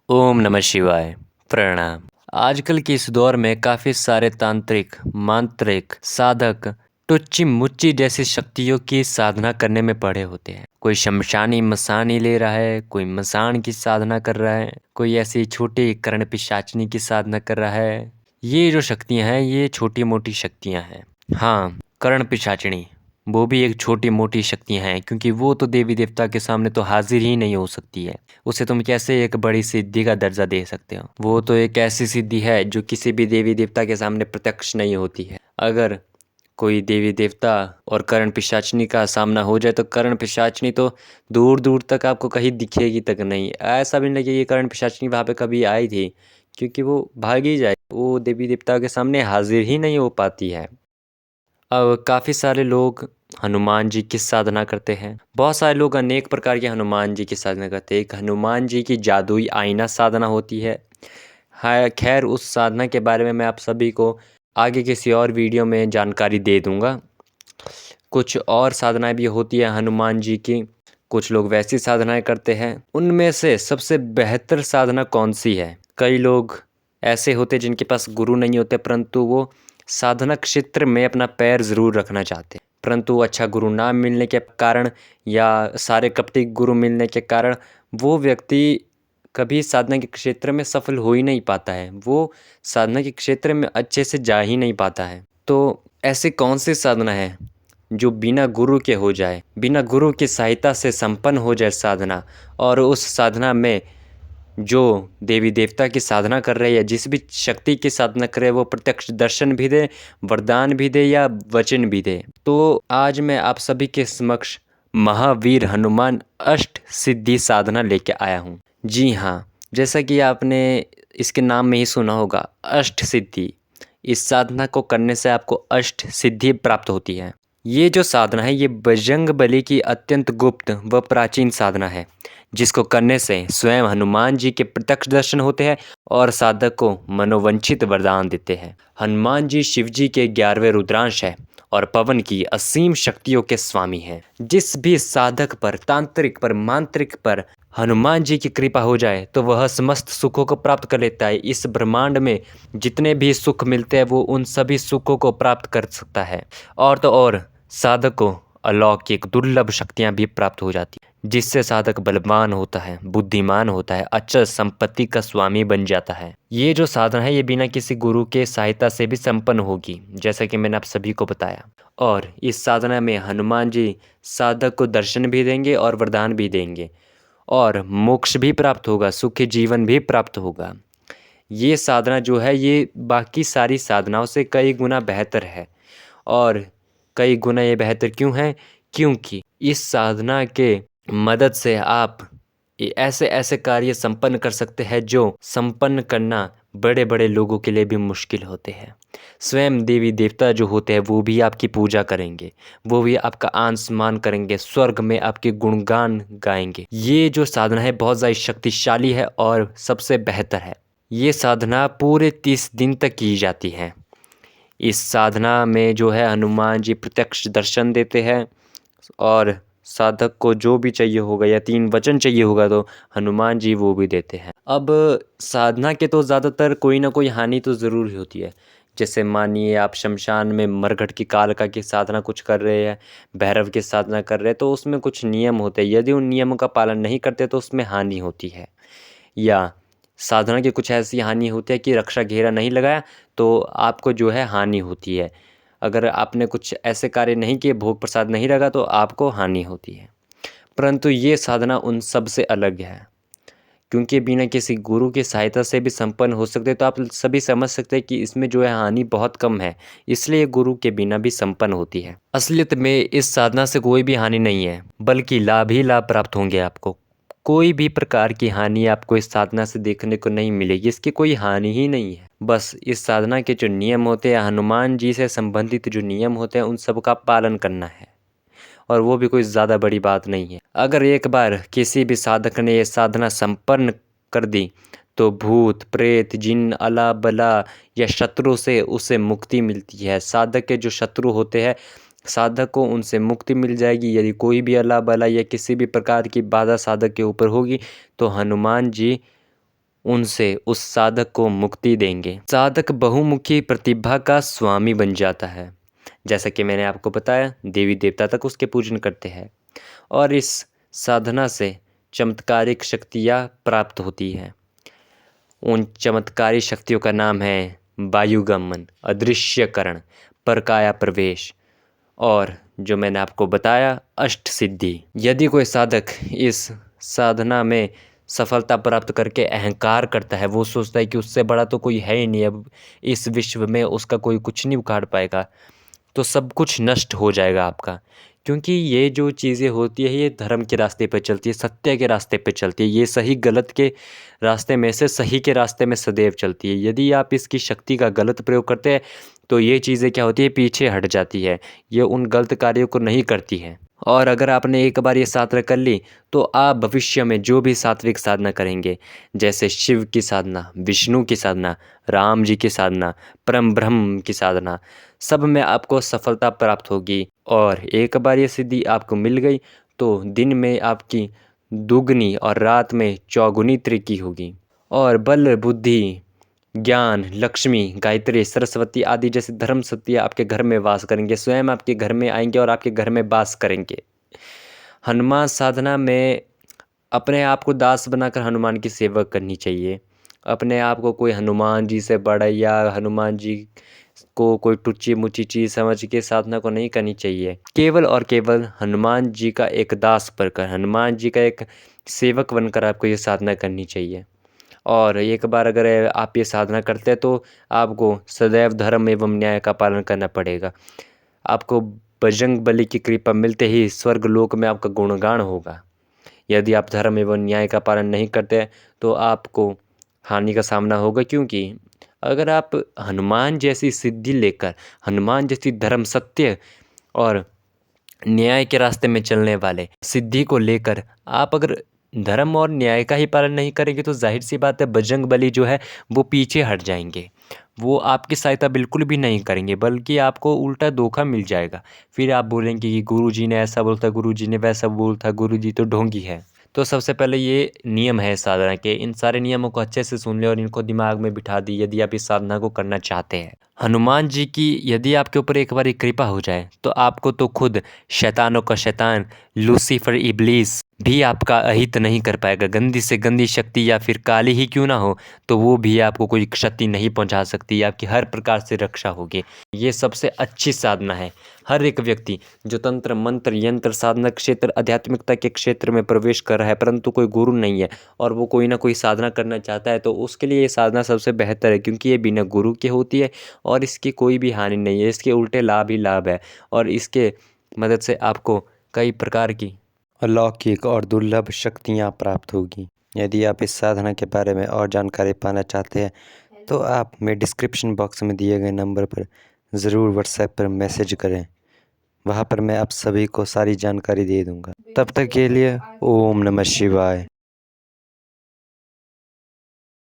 ओम नमः शिवाय। प्रणाम। आजकल के इस दौर में काफ़ी सारे तांत्रिक, मांत्रिक, साधक टुच्ची मुच्ची जैसी शक्तियों की साधना करने में पड़े होते हैं। कोई शमशानी मसानी ले रहा है, कोई मसान की साधना कर रहा है, कोई ऐसी छोटी कर्ण पिशाचनी की साधना कर रहा है। ये जो शक्तियाँ हैं ये छोटी मोटी शक्तियाँ हैं। हाँ, कर्ण पिशाचनी वो भी एक छोटी मोटी शक्तियाँ हैं, क्योंकि वो तो देवी देवता के सामने तो हाजिर ही नहीं हो सकती है। उसे तुम कैसे एक बड़ी सिद्धि का दर्जा दे सकते हो? वो तो एक ऐसी सिद्धि है जो किसी भी देवी देवता के सामने प्रत्यक्ष नहीं होती है। अगर कोई देवी देवता और कर्ण पिशाचनी का सामना हो जाए तो कर्ण पिशाचनी तो दूर दूर तक आपको कहीं दिखेगी तक नहीं। ऐसा भी नहीं लगे ये कर्ण पिशाचनी वहाँ पे कभी आई थी, क्योंकि वो भागी जाए, वो देवी देवता के सामने हाजिर ही नहीं हो पाती है। अब काफ़ी सारे लोग हनुमान जी की साधना करते हैं। बहुत सारे लोग अनेक प्रकार के हनुमान जी की साधना करते हैं। एक हनुमान जी की जादुई आईना साधना होती है। हाँ, खैर उस साधना के बारे में मैं आप सभी को आगे किसी और वीडियो में जानकारी दे दूँगा। कुछ और साधनाएँ भी होती है हनुमान जी की। कुछ लोग वैसी साधनाएँ करते हैं। उनमें से सबसे बेहतर साधना कौन-सी है? कई लोग ऐसे होते हैं जिनके पास गुरु नहीं होते, परंतु वो साधना क्षेत्र में अपना पैर ज़रूर रखना चाहते हैं, परंतु अच्छा गुरु ना मिलने के कारण या सारे कपटी गुरु मिलने के कारण वो व्यक्ति कभी साधना के क्षेत्र में सफल हो ही नहीं पाता है। वो साधना के क्षेत्र में अच्छे से जा ही नहीं पाता है। तो ऐसी कौन सी साधना है जो बिना गुरु के हो जाए, बिना गुरु की सहायता से संपन्न हो जाए साधना, और उस साधना में जो देवी देवता की साधना कर रहे हैं या जिस भी शक्ति की साधना कर रहे हैं वो प्रत्यक्ष दर्शन भी दे, वरदान भी दे या वचन भी दे। तो आज मैं आप सभी के समक्ष महावीर हनुमान अष्ट सिद्धि साधना लेके आया हूँ। जी हाँ, जैसा कि आपने इसके नाम में ही सुना होगा, अष्ट सिद्धि। इस साधना को करने से आपको अष्ट सिद्धि प्राप्त होती है। ये जो साधना है ये बजरंगबली की अत्यंत गुप्त व प्राचीन साधना है, जिसको करने से स्वयं हनुमान जी के प्रत्यक्ष दर्शन होते हैं और साधक को मनोवांछित वरदान देते हैं। हनुमान जी शिव जी के 11वें रुद्रांश है और पवन की असीम शक्तियों के स्वामी हैं। जिस भी साधक पर, तांत्रिक पर, मांत्रिक पर हनुमान जी की कृपा हो जाए तो वह समस्त सुखों को प्राप्त कर लेता है। इस ब्रह्मांड में जितने भी सुख मिलते हैं वो उन सभी सुखों को प्राप्त कर सकता है। और तो और साधक को अलौकिक दुर्लभ शक्तियाँ भी प्राप्त हो जाती हैं, जिससे साधक बलवान होता है, बुद्धिमान होता है, अचल संपत्ति का स्वामी बन जाता है। ये जो साधना है ये बिना किसी गुरु के सहायता से भी संपन्न होगी, जैसा कि मैंने आप सभी को बताया। और इस साधना में हनुमान जी साधक को दर्शन भी देंगे और वरदान भी देंगे, और मोक्ष भी प्राप्त होगा, सुखी जीवन भी प्राप्त होगा। ये साधना जो है ये बाकी सारी साधनाओं से कई गुना बेहतर है। और कई गुना ये बेहतर क्यों है? क्योंकि इस साधना के मदद से आप ऐसे ऐसे कार्य संपन्न कर सकते हैं जो संपन्न करना बड़े बड़े लोगों के लिए भी मुश्किल होते हैं। स्वयं देवी देवता जो होते हैं वो भी आपकी पूजा करेंगे, वो भी आपका आन सम्मान करेंगे, स्वर्ग में आपके गुणगान गाएंगे। ये जो साधना है बहुत ज़्यादा शक्तिशाली है और सबसे बेहतर है। ये साधना पूरे 30 दिन तक की जाती है। इस साधना में जो है हनुमान जी प्रत्यक्ष दर्शन देते हैं, और साधक को जो भी चाहिए होगा या 3 वचन चाहिए होगा तो हनुमान जी वो भी देते हैं। अब साधना के तो ज़्यादातर कोई ना कोई हानि तो ज़रूर ही होती है। जैसे मानिए आप शमशान में मरघट की कालिका की साधना कुछ कर रहे हैं, भैरव की साधना कर रहे हैं, तो उसमें कुछ नियम होते हैं। यदि उन नियमों का पालन नहीं करते तो उसमें हानि होती है। या साधना की कुछ ऐसी हानि होती है कि रक्षा घेरा नहीं लगाया तो आपको जो है हानि होती है। अगर आपने कुछ ऐसे कार्य नहीं किए, भोग प्रसाद नहीं रखा तो आपको हानि होती है। परंतु ये साधना उन सब से अलग है, क्योंकि बिना किसी गुरु की सहायता से भी संपन्न हो सकते, तो आप सभी समझ सकते हैं कि इसमें जो है हानि बहुत कम है, इसलिए गुरु के बिना भी संपन्न होती है। असलियत में इस साधना से कोई भी हानि नहीं है, बल्कि लाभ ही लाभ प्राप्त होंगे आपको। कोई भी प्रकार की हानि आपको इस साधना से देखने को नहीं मिलेगी, इसकी कोई हानि ही नहीं है। बस इस साधना के जो नियम होते हैं, हनुमान जी से संबंधित जो नियम होते हैं उन सब का पालन करना है, और वो भी कोई ज़्यादा बड़ी बात नहीं है। अगर एक बार किसी भी साधक ने ये साधना संपन्न कर दी तो भूत प्रेत जिन अला बला या शत्रु से उसे मुक्ति मिलती है। साधक के जो शत्रु होते हैं साधक को उनसे मुक्ति मिल जाएगी। यदि कोई भी अला बला या किसी भी प्रकार की बाधा साधक के ऊपर होगी तो हनुमान जी उनसे उस साधक को मुक्ति देंगे। साधक बहुमुखी प्रतिभा का स्वामी बन जाता है। जैसा कि मैंने आपको बताया, देवी देवता तक उसके पूजन करते हैं और इस साधना से चमत्कारिक शक्तियाँ प्राप्त होती हैं। उन चमत्कारी शक्तियों का नाम है वायुगमन, अदृश्यकरण, परकाया प्रवेश और जो मैंने आपको बताया अष्ट सिद्धि। यदि कोई साधक इस साधना में सफलता प्राप्त करके अहंकार करता है, वो सोचता है कि उससे बड़ा तो कोई है ही नहीं, अब इस विश्व में उसका कोई कुछ नहीं उखाड़ पाएगा, तो सब कुछ नष्ट हो जाएगा आपका। क्योंकि ये जो चीज़ें होती है ये धर्म के रास्ते पे चलती है, सत्य के रास्ते पे चलती है, ये सही गलत के रास्ते में से सही के रास्ते में सदैव चलती है। यदि आप इसकी शक्ति का गलत प्रयोग करते हैं तो ये चीज़ें क्या होती है, पीछे हट जाती है, ये उन गलत कार्यों को नहीं करती है। और अगर आपने एक बार ये साधना कर ली तो आप भविष्य में जो भी सात्विक साधना करेंगे, जैसे शिव की साधना, विष्णु की साधना, राम जी की साधना, परम ब्रह्म की साधना, सब में आपको सफलता प्राप्त होगी। और एक बार ये सिद्धि आपको मिल गई तो दिन में आपकी दुगनी और रात में चौगुनी तरक्की होगी और बल, बुद्धि, ज्ञान, लक्ष्मी, गायत्री, सरस्वती आदि जैसे धर्म शक्तियाँ आपके घर में वास करेंगे, स्वयं आपके घर में आएंगे और आपके घर में वास करेंगे। हनुमान साधना में अपने आप को दास बनाकर हनुमान की सेवा करनी चाहिए। अपने आप को कोई हनुमान जी से बड़ा या हनुमान जी को कोई टुच्ची मुच्ची चीज़ समझ के साधना को नहीं करनी चाहिए। केवल और केवल हनुमान जी का एक दास बनकर, हनुमान जी का एक सेवक बनकर आपको ये साधना करनी चाहिए। और एक बार अगर आप ये साधना करते हैं तो आपको सदैव धर्म एवं न्याय का पालन करना पड़ेगा। आपको बजरंग बली की कृपा मिलते ही स्वर्ग लोक में आपका गुणगान होगा। यदि आप धर्म एवं न्याय का पालन नहीं करते तो आपको हानि का सामना होगा, क्योंकि अगर आप हनुमान जैसी सिद्धि लेकर, हनुमान जैसी धर्म, सत्य और न्याय के रास्ते में चलने वाले सिद्धि को लेकर आप अगर धर्म और न्याय का ही पालन नहीं करेंगे तो जाहिर सी बात है बजरंग बली जो है वो पीछे हट जाएंगे। वो आपकी सहायता बिल्कुल भी नहीं करेंगे, बल्कि आपको उल्टा धोखा मिल जाएगा। फिर आप बोलेंगे कि गुरुजी ने ऐसा बोलता, गुरुजी ने वैसा बोलता, गुरुजी तो ढोंगी है। तो सबसे पहले ये नियम है साधना के, इन सारे नियमों को अच्छे से सुन ले और इनको दिमाग में बिठा दी यदि आप इस साधना को करना चाहते हैं। हनुमान जी की यदि आपके ऊपर एक बार कृपा हो जाए तो आपको तो खुद शैतानों का शैतान लूसीफर इब्लीस भी आपका अहित नहीं कर पाएगा। गंदी से गंदी शक्ति या फिर काली ही क्यों ना हो तो वो भी आपको कोई क्षति नहीं पहुंचा सकती, आपकी हर प्रकार से रक्षा होगी। ये सबसे अच्छी साधना है। हर एक व्यक्ति जो तंत्र मंत्र यंत्र साधना क्षेत्र आध्यात्मिकता के क्षेत्र में प्रवेश कर रहा है परंतु कोई गुरु नहीं है और वो कोई ना कोई साधना करना चाहता है तो उसके लिए ये साधना सबसे बेहतर है, क्योंकि ये बिना गुरु के होती है और इसकी कोई भी हानि नहीं है, इसके उल्टे लाभ ही लाभ है। और इसके मदद से आपको कई प्रकार की अलौकिक और दुर्लभ शक्तियाँ प्राप्त होगी। यदि आप इस साधना के बारे में और जानकारी पाना चाहते हैं तो आप मेरे डिस्क्रिप्शन बॉक्स में दिए गए नंबर पर ज़रूर व्हाट्सएप पर मैसेज करें, वहाँ पर मैं आप सभी को सारी जानकारी दे दूँगा। तब तक के लिए ओम नमः शिवाय।